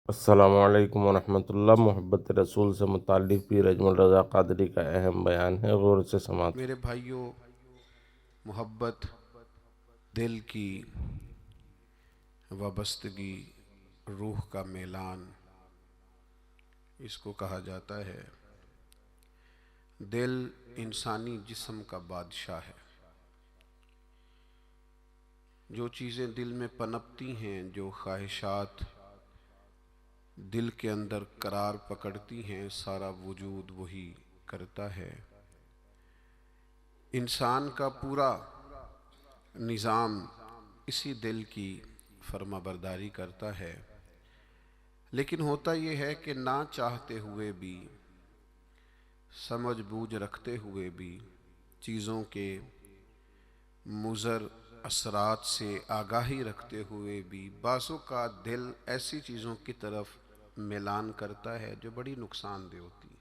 अस्सलामु अलैकुम वरहमतुल्लाह। मोहब्बत रसूल से मुताल्लिक़ पीर अजमल रज़ा क़ादरी का अहम बयान है, गौर से समात। मेरे भाइयों, मोहब्बत दिल की वाबस्तगी, रूह का मेलान, इसको कहा जाता है। दिल इंसानी जिस्म का बादशाह है। जो चीज़ें दिल में पनपती हैं, जो ख्वाहिशात दिल के अंदर करार पकड़ती हैं, सारा वजूद वही करता है। इंसान का पूरा निज़ाम इसी दिल की फर्माबरदारी करता है। लेकिन होता यह है कि ना चाहते हुए भी, समझ बूझ रखते हुए भी, चीज़ों के मुज़र असरात से आगाही रखते हुए भी, बाज़ों का दिल ऐसी चीज़ों की तरफ मिलान करता है जो बड़ी नुकसानदेह होती है।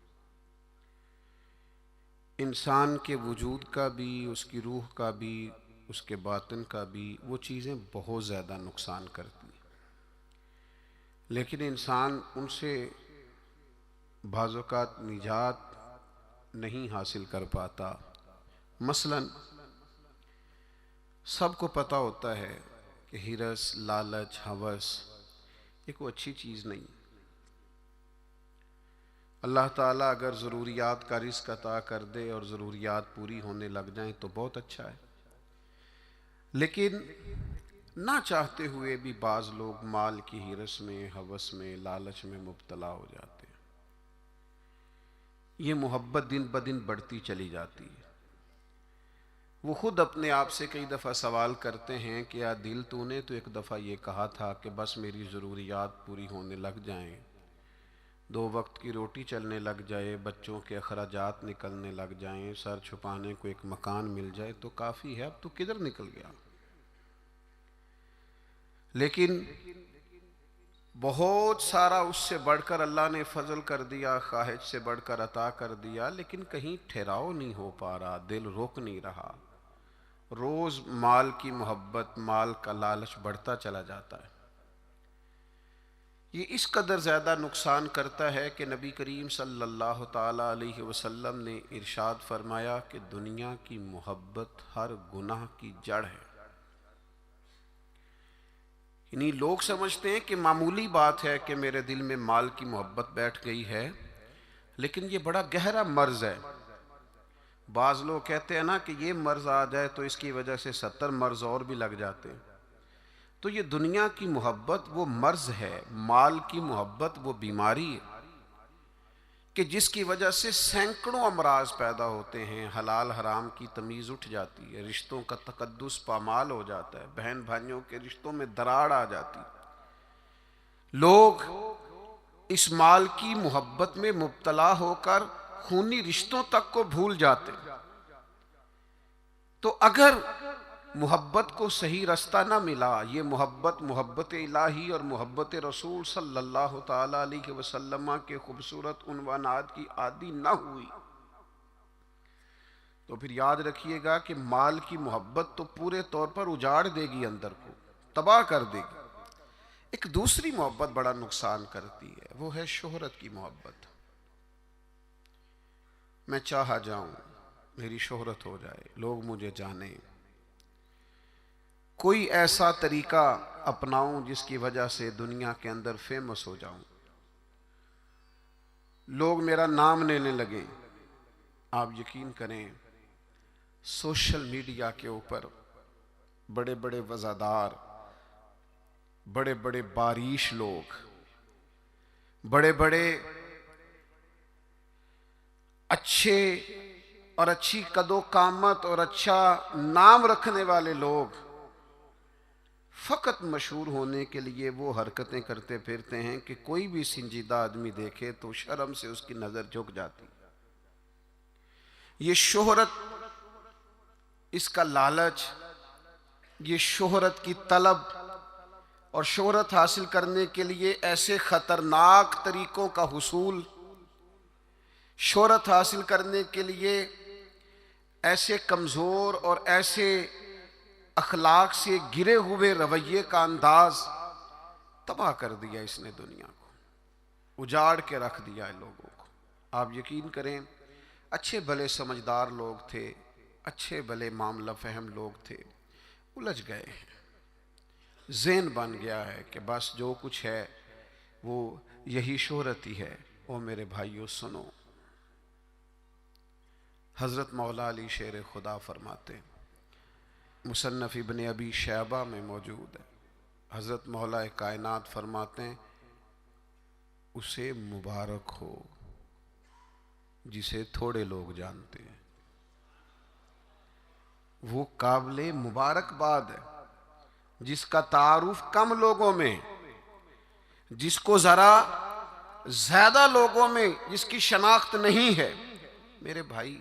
इंसान के वजूद का भी, उसकी रूह का भी, उसके बातिन का भी, वो चीज़ें बहुत ज़्यादा नुकसान करती हैं। लेकिन इंसान उनसे बाज़ औक़ात निजात नहीं हासिल कर पाता। मसलन सबको पता होता है कि हिरस, लालच, हवस ये कोई अच्छी चीज़ नहीं। अल्लाह ताला अगर ज़रूरियात का रिज़्क़ अता कर दे और ज़रूरियात पूरी होने लग जाएं तो बहुत अच्छा है। लेकिन ना चाहते हुए भी बाज़ लोग माल की हिरस में, हवस में, लालच में मुब्तला हो जाते हैं। ये मोहब्बत दिन ब दिन बढ़ती चली जाती है। वो खुद अपने आप से कई दफ़ा सवाल करते हैं कि या दिल, तूने तो एक दफ़ा ये कहा था कि बस मेरी ज़रूरियात पूरी होने लग जाएं, 2 वक्त की रोटी चलने लग जाए, बच्चों के अखराजात निकलने लग जाएं, सर छुपाने को एक मकान मिल जाए तो काफ़ी है, अब तू किधर निकल गया। लेकिन बहुत सारा उससे बढ़कर अल्लाह ने फजल कर दिया, ख्वाहिश से बढ़कर अता कर दिया, लेकिन कहीं ठहराव नहीं हो पा रहा, दिल रोक नहीं रहा। रोज़ माल की मोहब्बत, माल का लालच बढ़ता चला जाता है। ये इस कदर ज़्यादा नुकसान करता है कि नबी करीम सल्लल्लाहु ताला अलैहि वसल्लम ने इरशाद फरमाया कि दुनिया की मोहब्बत हर गुनाह की जड़ है। यानी लोग समझते हैं कि मामूली बात है कि मेरे दिल में माल की मोहब्बत बैठ गई है, लेकिन ये बड़ा गहरा मर्ज है। बाज़ लोग कहते हैं ना कि ये मर्ज आ जाए तो इसकी वजह से 70 मर्ज और भी लग जाते हैं। तो ये दुनिया की मोहब्बत वो मर्ज है, माल की मोहब्बत वो बीमारी है कि जिसकी वजह से सैकड़ों अमराज पैदा होते हैं, हलाल हराम की तमीज़ उठ जाती है, रिश्तों का तकद्दुस पामाल हो जाता है, बहन भाइयों के रिश्तों में दरार आ जाती है। लोग इस माल की मोहब्बत में मुब्तला होकर खूनी रिश्तों तक को भूल जाते हैं। तो अगर मोहब्बत को सही रास्ता ना मिला, ये मोहब्बत, मोहब्बत इलाही और मोहब्बत रसूल सल्लल्लाहु ताला अलैहि वसल्लम के खूबसूरत उन्वानात की आदी ना हुई, तो फिर याद रखिएगा कि माल की मोहब्बत तो पूरे तौर पर उजाड़ देगी, अंदर को तबाह कर देगी। एक दूसरी मोहब्बत बड़ा नुकसान करती है, वो है शोहरत की मोहब्बत। मैं चाहा जाऊं, मेरी शोहरत हो जाए, लोग मुझे जाने, कोई ऐसा तरीका अपनाऊं जिसकी वजह से दुनिया के अंदर फेमस हो जाऊं, लोग मेरा नाम लेने लगे। आप यकीन करें, सोशल मीडिया के ऊपर बड़े बड़े वज़ादार, बड़े बड़े बारिश लोग, बड़े बड़े अच्छे और अच्छी कदो कामत और अच्छा नाम रखने वाले लोग फ़कत मशहूर होने के लिए वो हरकतें करते फिरते हैं कि कोई भी संजीदा आदमी देखे तो शर्म से उसकी नज़र झुक जाती। ये शोहरत, इसका लालच, ये शोहरत की तलब और शोहरत हासिल करने के लिए ऐसे ख़तरनाक तरीक़ों का हुसूल, शोहरत हासिल करने के लिए ऐसे कमज़ोर और ऐसे अखलाक से गिरे हुए रवैये का अंदाज़ तबाह कर दिया इसने दुनिया को। उजाड़ के रख दिया है लोगों को। आप यकीन करें, अच्छे भले समझदार लोग थे, अच्छे भले मामला फहम लोग थे, उलझ गए हैं। ज़हन बन गया है कि बस जो कुछ है वो यही शोहरत ही है। ओ मेरे भाइयों सुनो, हज़रत मौला अली शेर खुदा फरमाते, मुसन्नफ़ इब्न अबी शैबा में मौजूद है, हज़रत मौला कायनात फरमाते हैं, उसे मुबारक हो जिसे थोड़े लोग जानते हैं। वो काबिले मुबारकबाद है जिसका तारुफ कम लोगों में, जिसको ज़रा ज़्यादा लोगों में जिसकी शनाख्त नहीं है। मेरे भाई,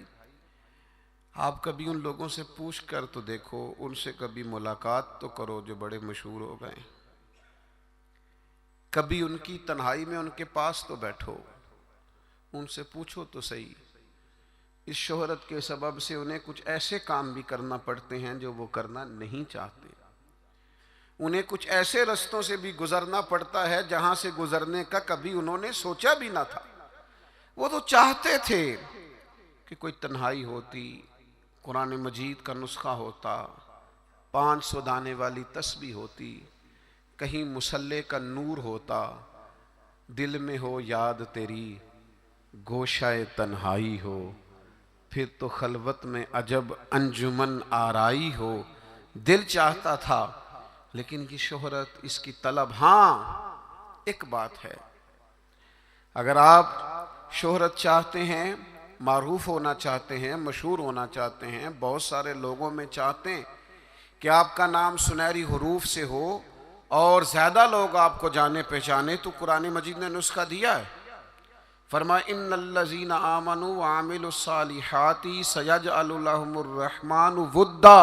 आप कभी उन लोगों से पूछ कर तो देखो, उनसे कभी मुलाकात तो करो जो बड़े मशहूर हो गए। कभी उनकी तन्हाई में उनके पास तो बैठो, उनसे पूछो तो सही। इस शोहरत के सबब से उन्हें कुछ ऐसे काम भी करना पड़ते हैं जो वो करना नहीं चाहते। उन्हें कुछ ऐसे रास्तों से भी गुजरना पड़ता है जहां से गुजरने का कभी उन्होंने सोचा भी ना था। वो तो चाहते थे कि कोई तन्हाई होती, कुरान मजीद का नुस्खा होता, 500 दाने वाली तस्बीह होती, कहीं मुसल्ले का नूर होता, दिल में हो याद तेरी, गोशाए तन्हाई हो, फिर तो खलवत में अजब अंजुमन आराई हो। दिल चाहता था, लेकिन ये शोहरत, इसकी तलब। हाँ, एक बात है, अगर आप शोहरत चाहते हैं, मारूफ होना चाहते हैं, मशहूर होना चाहते हैं, बहुत सारे लोगों में चाहते हैं कि आपका नाम सुनहरी हुरूफ से हो और ज़्यादा लोग आपको जाने पहचाने, तो कुरान मजीद ने नुस्खा दिया है। फरमा इन्नल्लज़ीना आमनू व आमिलुस्सालिहाति सयजअलु लहुमुर रहमानु वुद्दा।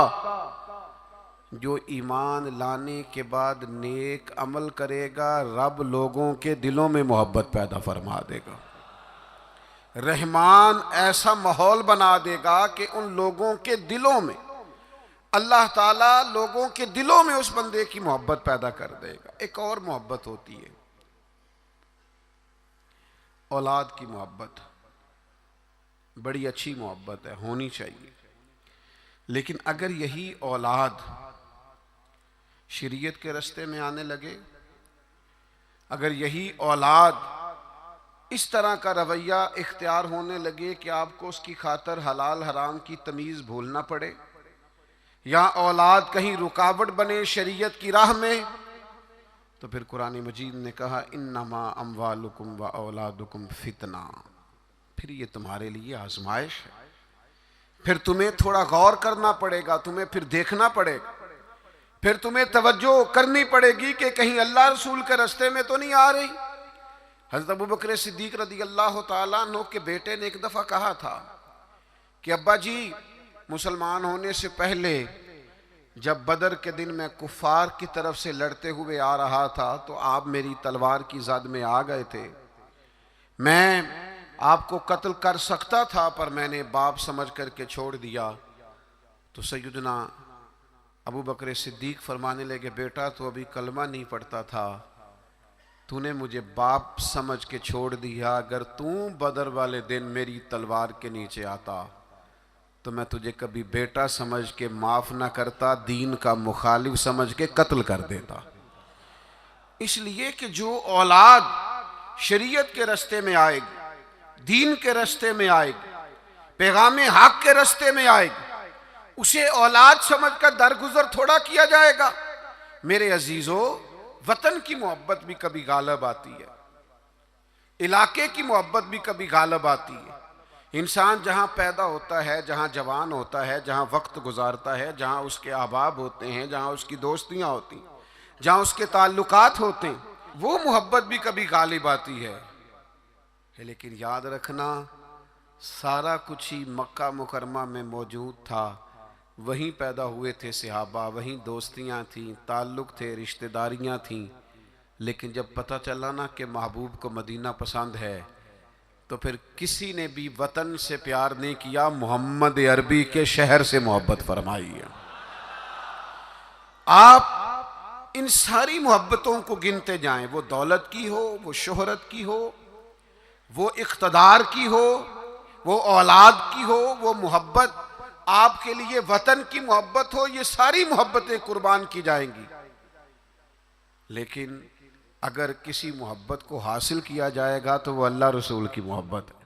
जो ईमान लाने के बाद नेक अमल करेगा, रब लोगों के दिलों में मोहब्बत पैदा फरमा देगा। रहमान ऐसा माहौल बना देगा कि उन लोगों के दिलों में, अल्लाह ताला लोगों के दिलों में उस बंदे की मोहब्बत पैदा कर देगा। एक और मोहब्बत होती है, औलाद की मोहब्बत। बड़ी अच्छी मोहब्बत है, होनी चाहिए। लेकिन अगर यही औलाद शरीयत के रास्ते में आने लगे, अगर यही औलाद इस तरह का रवैया इख्तियार होने लगे कि आपको उसकी खातर हलाल हराम की तमीज़ भूलना पड़े, या औलाद कहीं रुकावट बने शरीयत की राह में, तो फिर कुरान मजीद ने कहा इन्नमा अम्वालुकुम व औलादुकुम फितना। फिर ये तुम्हारे लिए आजमाइश है, फिर तुम्हें थोड़ा गौर करना पड़ेगा, तुम्हें फिर देखना पड़ेगा, फिर तुम्हें तवज्जो करनी पड़ेगी कि कहीं अल्लाह रसूल के रास्ते में तो नहीं आ रही। हज़रत अबू बकर सिद्दीक रज़ी अल्लाह तआला अन्हु के बेटे ने एक दफ़ा कहा था कि अब्बा जी, मुसलमान होने से पहले जब बदर के दिन मैं कुफ़ार की तरफ से लड़ते हुए आ रहा था तो आप मेरी तलवार की ज़द में आ गए थे। मैं आपको कत्ल कर सकता था, पर मैंने बाप समझ करके छोड़ दिया। तो सैयदना अबू बकर सिद्दीक फरमाने लगे, बेटा तो अभी कलमा नहीं पढ़ता था, तूने मुझे बाप समझ के छोड़ दिया। अगर तू बदर वाले दिन मेरी तलवार के नीचे आता तो मैं तुझे कभी बेटा समझ के माफ़ ना करता, दीन का मुखालिफ समझ के कत्ल कर देता। इसलिए कि जो औलाद शरीयत के रास्ते में आएगी, दीन के रास्ते में आएगी, पैगाम हक के रास्ते में आएगी, उसे औलाद समझकर दरगुजर थोड़ा किया जाएगा। मेरे अजीजों, वतन की मोहब्बत भी कभी गालब आती है, इलाके की मोहब्बत भी कभी गालब आती है। इंसान जहाँ पैदा होता है, जहाँ जवान होता है, जहाँ वक्त गुजारता है, जहाँ उसके अहबाब होते हैं, जहाँ उसकी दोस्तियाँ होती हैं, जहाँ उसके ताल्लुकात होते हैं, वो मोहब्बत भी कभी गालिब आती है। लेकिन याद रखना, सारा कुछ ही मक्का मुकरमा में मौजूद था। वहीं पैदा हुए थे सहाबा, वहीं दोस्तियाँ थीं, ताल्लुक़ थे, रिश्तेदारियाँ थीं। लेकिन जब पता चला ना कि महबूब को मदीना पसंद है, तो फिर किसी ने भी वतन से प्यार नहीं किया, मोहम्मद अरबी के शहर से मोहब्बत फरमाई है। आप इन सारी मोहब्बतों को गिनते जाएं, वो दौलत की हो, वो शोहरत की हो, वो इख्तदार की हो, वो औलाद की हो, वो मोहब्बत आपके लिए वतन की मोहब्बत हो, ये सारी मोहब्बतें कुर्बान की जाएंगी। लेकिन अगर किसी मोहब्बत को हासिल किया जाएगा तो वो अल्लाह रसूल की मोहब्बत है।